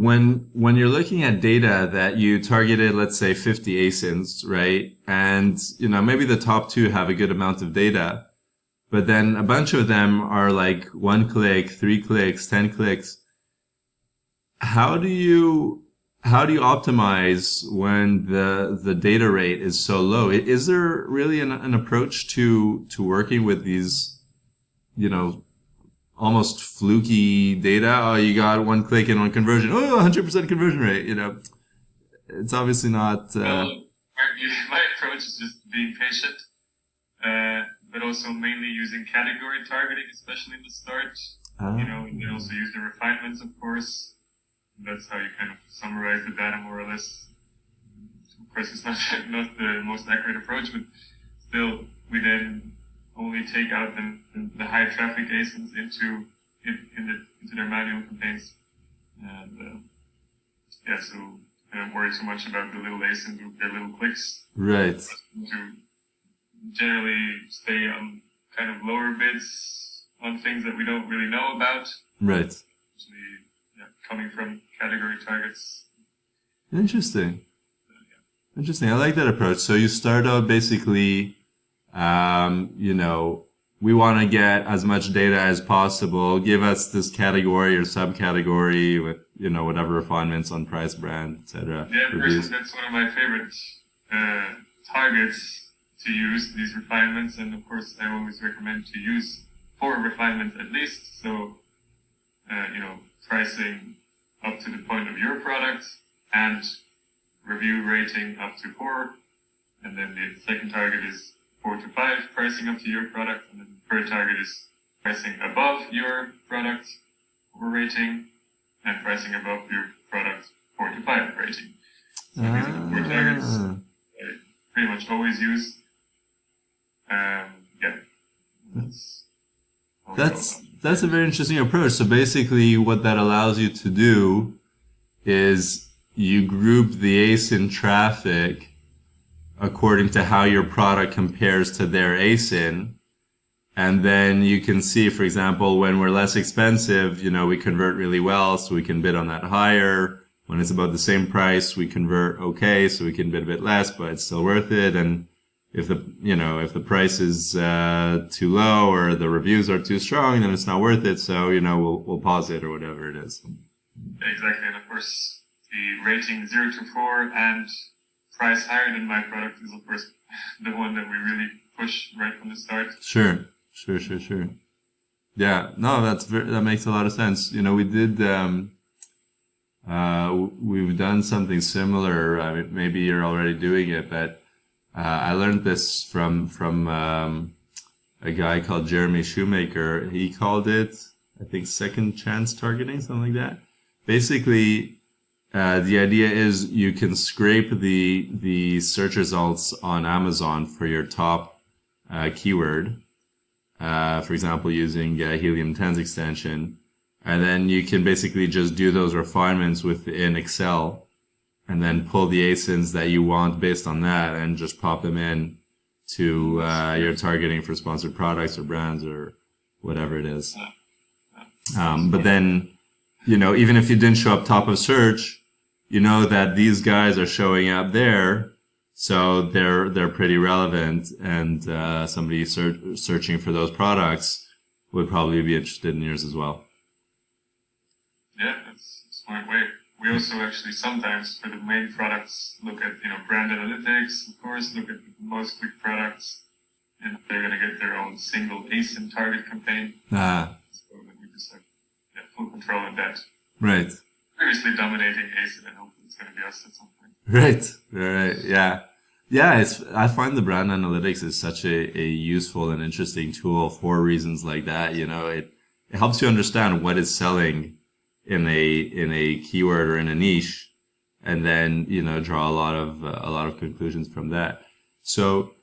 when you're looking at data that you targeted, let's say 50 ASINs, right? And, maybe the top two have a good amount of data, but then a bunch of them are like 1 click, 3 clicks, 10 clicks. How do you optimize when the data rate is so low? Is there really an approach to working with these, almost fluky data? Oh, you got 1 click and 1 conversion. Oh, 100% conversion rate. It's obviously not. My approach is just being patient, but also mainly using category targeting, especially in the start. And then also use the refinements, of course. That's how you kind of summarize the data more or less. Of course, it's not the most accurate approach, but still, we then only take out the high traffic ASINs into their manual campaigns, and so I don't worry too much about the little ASINs with their little clicks. Right. To generally stay on kind of lower bids on things that we don't really know about. Right. Actually, coming from category targets. Interesting. Interesting. I like that approach. So you start out basically, we want to get as much data as possible. Give us this category or subcategory with, whatever refinements on price, brand, etc. Yeah, personally, that's one of my favorite targets to use, these refinements. And of course, I always recommend to use 4 refinements at least. So, pricing up to the point of your product and review rating up to 4. And then the second target is 4 to 5, pricing up to your product. And then the third target is pricing above your product or rating and pricing above your product 4 to 5 rating. So these are the 4 targets I pretty much always use. That's a very interesting approach. So basically what that allows you to do is you group the ASIN traffic according to how your product compares to their ASIN. And then you can see, for example, when we're less expensive, we convert really well, so we can bid on that higher. When it's about the same price, we convert okay, so we can bid a bit less, but it's still worth it. And if the price is too low or the reviews are too strong, then it's not worth it. So we'll pause it or whatever it is. Exactly, and of course the rating 0 to 4 and price higher than my product is of course the one that we really push right from the start. Sure. Yeah, no, that makes a lot of sense. We did. We've done something similar. I mean, maybe you're already doing it, but. I learned this from a guy called Jeremy Shoemaker. He called it, I think, second chance targeting, something like that. Basically, the idea is you can scrape the search results on Amazon for your top keyword, for example, using Helium 10's extension, and then you can basically just do those refinements within Excel. And then pull the ASINs that you want based on that and just pop them in to your targeting for sponsored products or brands or whatever it is. But then, even if you didn't show up top of search, that these guys are showing up there. So they're pretty relevant, and somebody searching for those products would probably be interested in yours as well. Yeah, that's a smart way. We also actually sometimes, for the main products, look at, brand analytics, of course, look at the most clicked products, and they're going to get their own single ASIN target campaign. So that we just have full control on that. Right. Previously dominating ASIN, and hopefully it's going to be us at some point. Right. Yeah. Yeah, I find the brand analytics is such a useful and interesting tool for reasons like that. It helps you understand what is selling in a keyword or in a niche, and then draw a lot of conclusions from that. So